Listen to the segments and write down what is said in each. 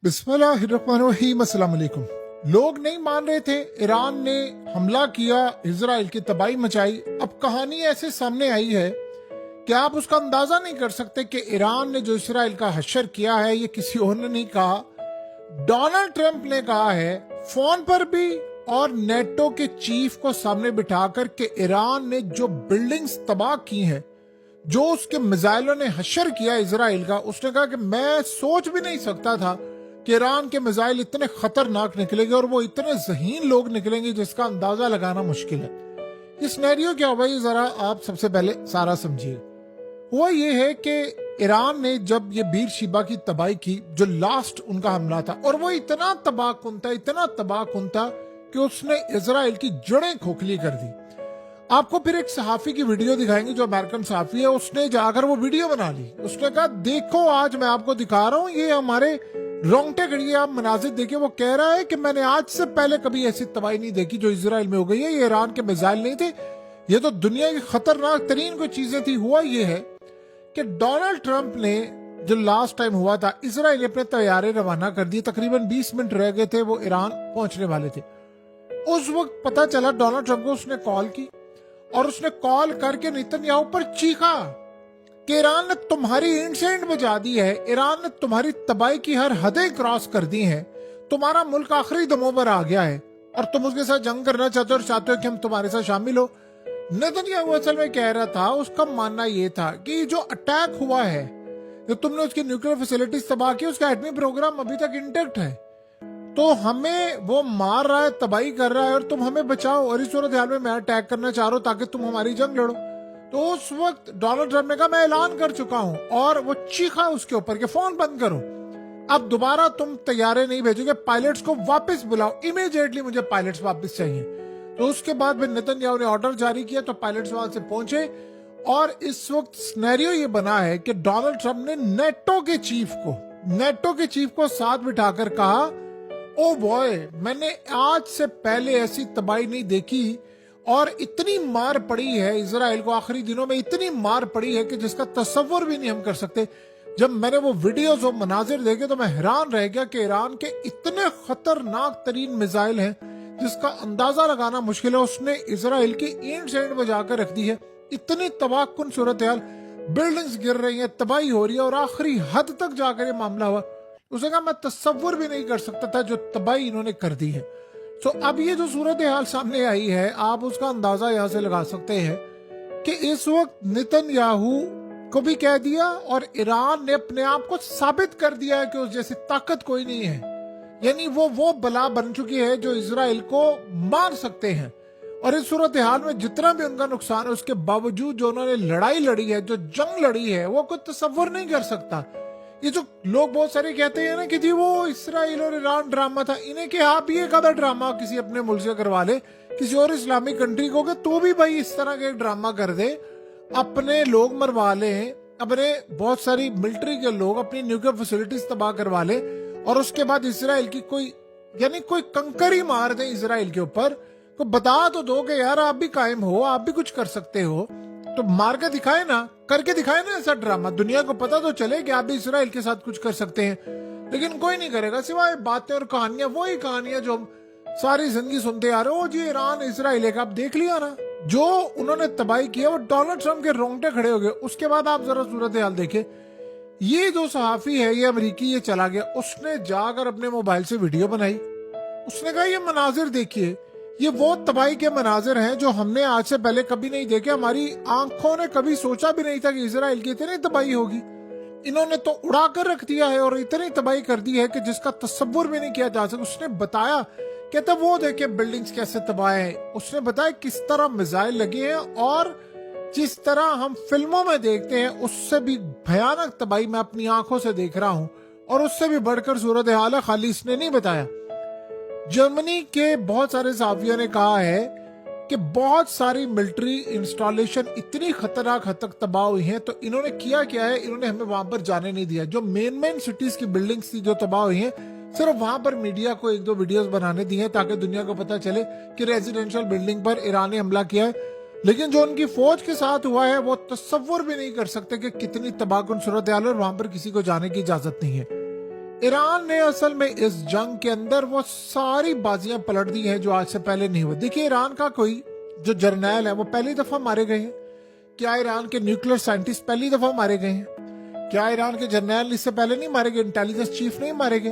बिस्मिल्लाहिर्रहमानिर्रहीम। अस्सलाम वालेकुम। लोग नहीं मान रहे थे, ईरान ने हमला किया, इजराइल की तबाही मचाई। अब कहानी ऐसे सामने आई है कि आप उसका अंदाजा नहीं कर सकते कि ईरान ने जो इजराइल का हशर किया है ये किसी और ने नहीं कहा, डोनाल्ड ट्रंप ने कहा है फोन पर भी और नेटो के चीफ को सामने बिठाकर के ईरान ने जो बिल्डिंग्स तबाह की हैं, जो उसके मिसाइलों ने हशर किया इजराइल का, उसने कहा कि मैं सोच भी नहीं सकता था कि ईरान के मिसाइल इतने खतरनाक निकलेंगे और वो इतने ज़हीन लोग निकलेंगे जिसका अंदाजा लगाना मुश्किल है। ये सिनेरियो क्या हुआ, ये जरा आप सबसे पहले सारा समझिए। हुआ ये है कि ईरान ने जब ये बीर शिबा की तबाही की, जो लास्ट उनका हमला था, और वो इतना तबाहकुन था कि उसने इजराइल की जड़ें खोखली कर दी। आपको फिर एक सहाफी की वीडियो दिखाएंगे, जो अमेरिकन सहाफी है, उसने जाकर वो वीडियो बना ली। उसने कहा देखो आज मैं आपको दिखा रहा हूँ, ये हमारे रोंगटे खड़िए, आप मनाजिर देखिए। वो कह रहा है कि मैंने आज से पहले कभी ऐसी तबाही नहीं देखी जो इजराइल में हो गई है। ये ईरान के मिसाइल नहीं थे, ये तो दुनिया की खतरनाक तरीन कोई चीजें थी। हुआ ये है कि डोनाल्ड ट्रंप ने जो लास्ट टाइम हुआ था, इजराइल अपने तैयारे रवाना कर दिए, तकरीबन 20 मिनट रह गए थे, वो ईरान पहुंचने वाले थे। उस वक्त पता चला डोनाल्ड ट्रंप को, उसने कॉल की और उसने कॉल करके नेतन्याहू पर चीखा कि ईरान ने तुम्हारी इंड से इंड बजा दी है, ईरान ने तुम्हारी तबाही की हर हदें क्रॉस कर दी हैं, तुम्हारा मुल्क आखिरी दमों पर आ गया है और तुम उसके साथ जंग करना चाहते हो और चाहते हो कि हम तुम्हारे साथ शामिल हो। नेतन्याहू असल में कह रहा था, उसका मानना यह था कि जो अटैक हुआ है, जो तुमने उसकी न्यूक्लियर फैसिलिटीज तबाह की, उसका एटमी प्रोग्राम अभी तक इंटेक्ट है, तो हमें वो मार रहा है, तबाही कर रहा है और तुम हमें बचाओ, और इस सूरत हाल में मैं अटैक करना चाह रहा हूं ताकि तुम हमारी जंग लड़ो। तो उस वक्त डोनाल्ड ट्रंप ने कहा मैं ऐलान कर चुका हूं, और वो चीखा उसके ऊपर कि फोन बंद करो, अब दोबारा तुम तैयारे नहीं भेजोगे, पायलट्स को वापस बुलाओ, इमीडिएटली मुझे पायलट्स वापस चाहिए। तो उसके बाद फिर नेतन्याहू ने ऑर्डर जारी किया, तो पायलट्स वहां से पहुंचे। और इस वक्त सिनेरियो ये बना है कि डोनाल्ड ट्रंप ने नेटो के चीफ को साथ बिठाकर कहा, ओ बॉय, मैंने आज से पहले ऐसी तबाही नहीं देखी और इतनी मार पड़ी है इजराइल को, आखिरी दिनों में इतनी मार पड़ी है कि जिसका तस्वर भी नहीं हम कर सकते। जब मैंने वो वीडियोस और मनाजिर देखे तो मैं हैरान रह गया कि ईरान के इतने खतरनाक तरीन मिसाइल हैं जिसका अंदाजा लगाना मुश्किल है। उसने इजराइल की ईंट से ईंट बजा कर रख दी है। इतनी तबाहकुन सूरत हाल, बिल्डिंग्स गिर रही है, तबाही हो रही है, और आखिरी हद तक जाकर ये मामला हुआ। उसने कहा मैं तस्वर भी नहीं कर सकता था जो तबाही इन्होंने कर दी है। तो अब ये जो सूरत हाल सामने आई है, आप उसका अंदाजा यहाँ से लगा सकते हैं कि इस वक्त नेतन्याहू को भी कह दिया और ईरान ने अपने आप को साबित कर दिया है कि उस जैसी ताकत कोई नहीं है। यानी वो बला बन चुकी है जो इजराइल को मार सकते हैं। और इस सूरत हाल में जितना भी उनका नुकसान है, उसके बावजूद जो उन्होंने लड़ाई लड़ी है, जो जंग लड़ी है, वो कोई तस्वर नहीं कर सकता। ये जो लोग बहुत सारे कहते हैं ना कि जी वो इसराइल और ईरान ड्रामा था, इन्हें कि आप ये कदा ड्रामा किसी अपने मुल्क से करवा ले, किसी और इस्लामिक कंट्री को, तो भी भाई इस तरह के ड्रामा कर दे, अपने लोग मरवा ले, अपने बहुत सारी मिलिट्री के लोग, अपनी न्यूक्लियर फैसिलिटीज तबाह करवा ले, और उसके बाद इसराइल की कोई कंकर ही मार दे इसराइल के ऊपर, को बता तो दो कि यार आप भी कायम हो, आप भी कुछ कर सकते हो, तो मार के दिखाए ना, करके दिखाए ना ऐसा ड्रामा, दुनिया को पता तो चले कि आप भी इसराइल के साथ कुछ कर सकते हैं। लेकिन कोई नहीं करेगा, सिवाय बातें और कहानियां, वही कहानियां जो हम सारी जिंदगी सुनते आ रहे हो, जी ईरान इसराइल है, आप देख लिया ना जो उन्होंने तबाही किया, वो डोनाल्ड ट्रंप के रोंगटे खड़े हो गए। उसके बाद आप जरा सूरत हाल देखे, ये जो सहाफी है, ये अमेरिकी, ये चला गया, उसने जाकर अपने मोबाइल से वीडियो बनाई। उसने कहा ये मनाजिर देखिए, ये वो तबाही के मनाजिर हैं जो हमने आज से पहले कभी नहीं देखे, हमारी आंखों ने कभी सोचा भी नहीं था कि इजराइल की इतनी तबाही होगी। इन्होंने तो उड़ा कर रख दिया है और इतनी तबाही कर दी है कि जिसका तस्वर भी नहीं किया जा सकता। उसने बताया, कहता वो देखे बिल्डिंग्स कैसे तबाह है, उसने बताया किस तरह मिसाइल लगे हैं, और जिस तरह हम फिल्मों में देखते हैं उससे भी भयानक तबाही मैं अपनी आंखों से देख रहा हूं, और उससे भी बढ़कर सूरत हाल है। खाली इसने नहीं बताया, जर्मनी के बहुत सारे सहाफियों ने कहा है कि बहुत सारी मिलिट्री इंस्टॉलेशन इतनी खतरनाक हद तक तबाह हुई हैं, तो इन्होंने किया क्या है, इन्होंने हमें वहां पर जाने नहीं दिया। जो मेन सिटीज की बिल्डिंग्स थी जो तबाह हुई हैं, सिर्फ वहां पर मीडिया को 1-2 वीडियोस बनाने दी हैं ताकि दुनिया को पता चले कि रेजिडेंशियल बिल्डिंग पर ईरान ने हमला किया है। लेकिन जो उनकी फौज के साथ हुआ है वो तस्वर भी नहीं कर सकते कि कितनी तबाहकुन सूरत हाल है, और वहां पर किसी को जाने की इजाजत नहीं है। ईरान ने असल में इस जंग के अंदर वो सारी बाजियां पलट दी हैं जो आज से पहले नहीं हुई। देखिए, ईरान का कोई जो जर्नैल है वो पहली दफा मारे गए हैं। क्या ईरान के न्यूक्लियर साइंटिस्ट पहली दफा मारे गए हैं? क्या ईरान के जर्नैल इससे पहले नहीं मारे गए? इंटेलिजेंस चीफ नहीं मारे गए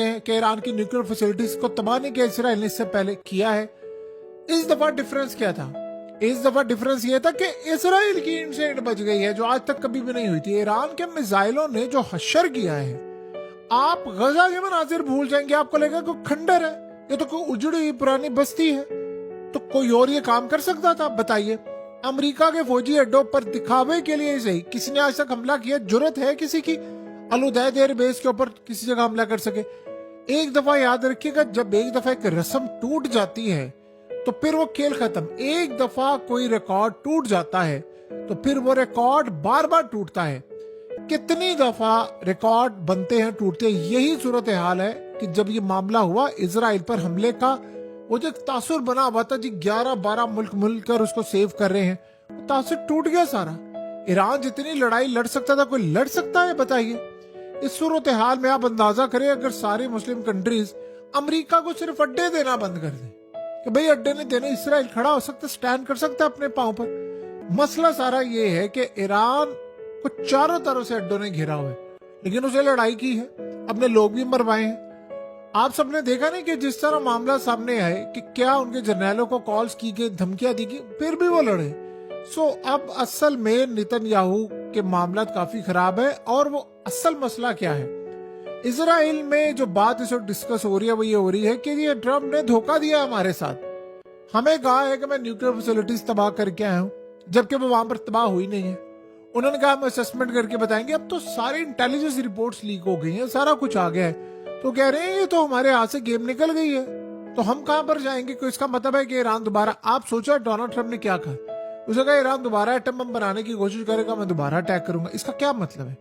हैं? क्या ईरान की न्यूक्लियर फैसिलिटीज को तबाह नहीं किया इसराइल ने इससे पहले? किया है। इस दफा डिफरेंस क्या था? इस दफा डिफरेंस ये था कि इसराइल की इंसिडेंट बच गई है जो आज तक कभी भी नहीं हुई थी। ईरान के मिसाइलों ने जो हशर किया है, आप गजा के मनाजिर भूल जाएंगे, आपको लगेगा कोई खंडर है, ये तो कोई उजड़ी हुई पुरानी बस्ती है। तो कोई और ये काम कर सकता था? बताइए। अमेरिका के फौजी अड्डों पर दिखावे के लिए सही किसी ने आज तक हमला किया? जरूरत है किसी की अल उदैद एयर बेस के ऊपर किसी जगह हमला कर सके? एक दफा याद रखिएगा, जब एक दफा एक रस्म टूट जाती है तो फिर वो खेल खत्म। एक दफा कोई रिकॉर्ड टूट जाता है तो फिर वो रिकॉर्ड बार बार टूटता है। कितनी दफा रिकॉर्ड बनते हैं, टूटते हैं। यही सूरत हाल है कि जब ये मामला हुआ इजराइल पर हमले का, वो जो तासुर बना हुआ था जी, 11-12 मुल्क मिलकर उसको सेव कर रहे हैं, वो तासुर टूट गया सारा। ईरान जितनी लड़ाई लड़ सकता था, कोई लड़ सकता है? बताइए। इस सूरत हाल में आप अंदाजा करें, अगर सारी मुस्लिम कंट्रीज अमेरिका को सिर्फ अड्डे देना बंद कर दें कि भाई अड्डे नहीं देने, इसराइल खड़ा हो सकता, स्टैंड कर सकता अपने पांव पर। मसला सारा ये है कि ईरान को चारों तरफ से अड्डों ने घेरा हुआ है, लेकिन उसे लड़ाई की है, अपने लोग भी मरवाए हैं। आप सबने देखा नहीं कि जिस तरह मामला सामने आए कि क्या उनके जर्नैलों को कॉल्स की गई, धमकियां दी गई, फिर भी वो लड़े। अब असल में नेतन्याहू के मामला काफी खराब है। और वो असल मसला क्या है? इजराइल में जो बात इस वक्त डिस्कस हो रही है वो ये हो रही है कि ये ट्रम्प ने धोखा दिया हमारे साथ। हमें कहा है कि मैं न्यूक्लियर फैसिलिटीज तबाह करके आया हूँ, जबकि वो वहां पर तबाह हुई नहीं है। उन्होंने कहा हम असेसमेंट करके बताएंगे। अब तो सारी इंटेलिजेंस रिपोर्ट्स लीक हो गई हैं, सारा कुछ आ गया है, तो कह रहे हैं ये तो हमारे हाथ से गेम निकल गई है, तो हम कहां पर जाएंगे? कोई इसका मतलब है कि ईरान दोबारा, आप सोचा डोनाल्ड ट्रम्प ने क्या कहा? उसने कहा ईरान दोबारा एटम बम बनाने की कोशिश करेगा, मैं दोबारा अटैक करूंगा। इसका क्या मतलब है?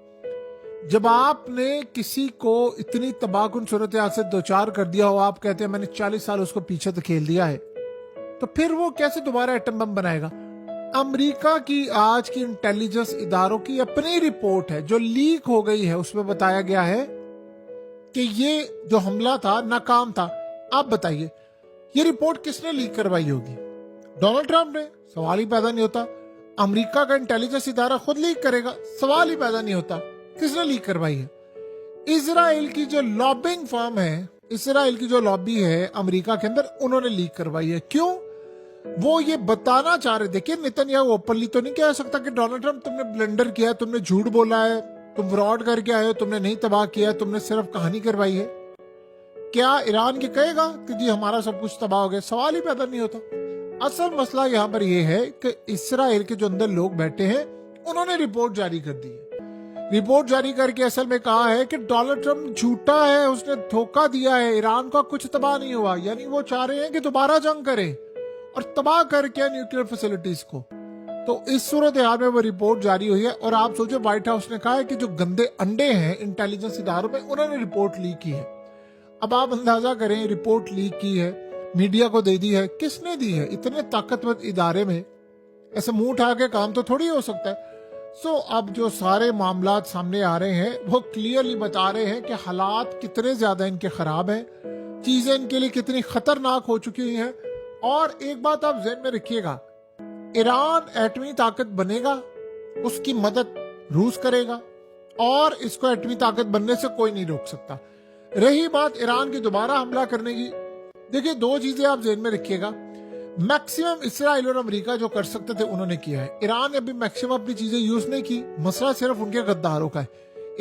जब आपने किसी को इतनी तबाहकुन सूरत हाल से दो चार कर दिया हो, आप कहते हैं मैंने 40 साल उसको पीछे धकेल दिया है, तो फिर वो कैसे दोबारा एटम बम बनाएगा? अमेरिका की आज की इंटेलिजेंस इदारों की अपनी रिपोर्ट है जो लीक हो गई है, उसमें बताया गया है कि ये जो हमला था नाकाम था। आप बताइए, ये रिपोर्ट किसने लीक करवाई होगी? डोनाल्ड ट्रम्प ने? सवाल ही पैदा नहीं होता। अमेरिका का इंटेलिजेंस इदारा खुद लीक करेगा? सवाल ही पैदा नहीं होता। किसने लीक करवाई है? इजराइल की जो लॉबिंग फर्म है, इजराइल की जो लॉबी है अमेरिका के अंदर, उन्होंने लीक करवाई है। क्यों? वो ये बताना चाह रहे। देखिए, नेतन्याहू ओपनली तो नहीं कह सकता कि डोनाल्ड ट्रम्प तुमने ब्लंडर किया, तुमने झूठ बोला है, तुम फ्रॉड करके आए हो, तुमने नहीं तबाह किया, तुमने सिर्फ कहानी करवाई है। क्या ईरान के कहेगा कि जी हमारा सब कुछ तबाह हो गया? सवाल ही पैदा नहीं होता। असल मसला यहाँ पर यह है कि इस्राइल के जो अंदर लोग बैठे हैं, उन्होंने रिपोर्ट जारी कर दी है। रिपोर्ट जारी करके असल में कहा है कि डोनाल्ड ट्रम्प झूठा है, उसने धोखा दिया है, ईरान का कुछ तबाह नहीं हुआ। यानी वो चाह रहे हैं कि दोबारा जंग करें और तबाह करके न्यूक्लियर फैसिलिटीज को। तो इस सूरत हाल में वो रिपोर्ट जारी हुई है। और आप सोचो, व्हाइट हाउस ने कहा है कि जो गंदे अंडे हैं इंटेलिजेंस इदारों में, उन्होंने रिपोर्ट लीक की है। अब आप अंदाजा करें, रिपोर्ट लीक की है, मीडिया को दे दी है, किसने दी है? इतने ताकतवर इदारे में ऐसे मुंह उठा के काम तो थोड़ी हो सकता है। अब जो सारे मामला सामने आ रहे हैं वो क्लियरली बता रहे हैं कि हालात कितने ज्यादा इनके खराब हैं, चीजें इनके लिए कितनी खतरनाक हो चुकी हुई हैं। और एक बात आप ज़हन में रखिएगा, ईरान एटमी ताकत बनेगा, उसकी मदद रूस करेगा और इसको एटमी ताकत बनने से कोई नहीं रोक सकता। रही बात ईरान की दोबारा हमला करने की, देखिए दो चीजें आप ज़हन में रखिएगा। मैक्सिमम इसराइल और अमेरिका जो कर सकते थे उन्होंने किया है। ईरान ने अभी मैक्सिमम अपनी चीजें यूज नहीं की, मसला सिर्फ उनके गद्दारों का है।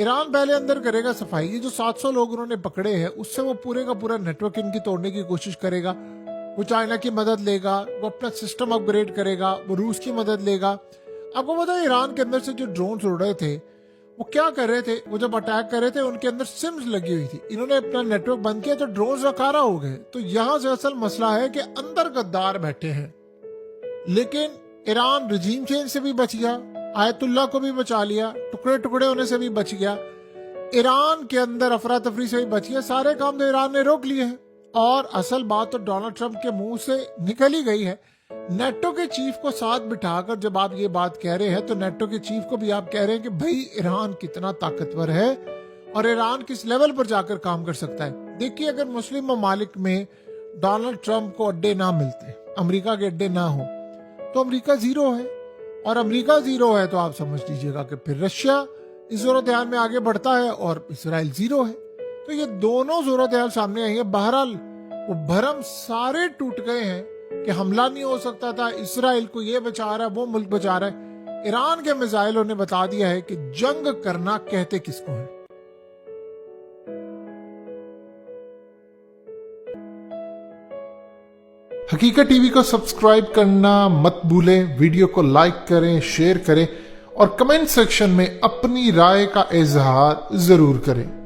ईरान पहले अंदर करेगा सफाई। ये जो 700 लोग उन्होंने पकड़े हैं, उससे वो पूरे का पूरा नेटवर्क इनकी तोड़ने की कोशिश करेगा। वो चाइना की मदद लेगा, वो अपना सिस्टम अपग्रेड करेगा, वो रूस की मदद लेगा। आपको पता है ईरान के अंदर से जो ड्रोन उड़ रहे थे वो क्या कर रहे थे? वो जब अटैक कर रहे थे उनके अंदर सिम्स लगी हुई थी, इन्होंने अपना नेटवर्क बंद किया तो ड्रोन नकारा हो गए। तो यहां से असल मसला है कि अंदर गद्दार बैठे हैं। लेकिन ईरान रजीम चेंज से भी बच गया, आयतुल्ला को भी बचा लिया, टुकड़े टुकड़े होने से भी बच गया, ईरान के अंदर अफरा तफरी से भी बच गया। सारे काम तो ईरान ने रोक लिए हैं। और असल बात तो डोनाल्ड ट्रंप के मुंह से निकल ही गई है। नेटो के चीफ को साथ बिठाकर जब आप ये बात कह रहे हैं तो नेटो के चीफ को भी आप कह रहे हैं कि भाई ईरान कितना ताकतवर है اور ایران کس لیول پر جا کر کام کر سکتا ہے۔ دیکھیے اگر مسلم ممالک میں ڈونلڈ ٹرمپ کو اڈے نہ ملتے، امریکہ کے اڈے نہ ہوں، تو امریکہ زیرو ہے، اور امریکہ زیرو ہے تو آپ سمجھ لیجئے گا کہ پھر رشیا اس صورتحال میں آگے بڑھتا ہے اور اسرائیل زیرو ہے۔ تو یہ دونوں صورتحال سامنے آئی ہیں۔ بہرحال وہ بھرم سارے ٹوٹ گئے ہیں کہ حملہ نہیں ہو سکتا تھا، اسرائیل کو یہ بچا رہا ہے، وہ ملک بچا رہا ہے۔ ایران کے میزائلوں نے بتا دیا ہے کہ جنگ کرنا کہتے کس کو ہے۔ حقیقت ٹی وی کو سبسکرائب کرنا مت بھولیں، ویڈیو کو لائک کریں، شیئر کریں اور کمنٹ سیکشن میں اپنی رائے کا اظہار ضرور کریں۔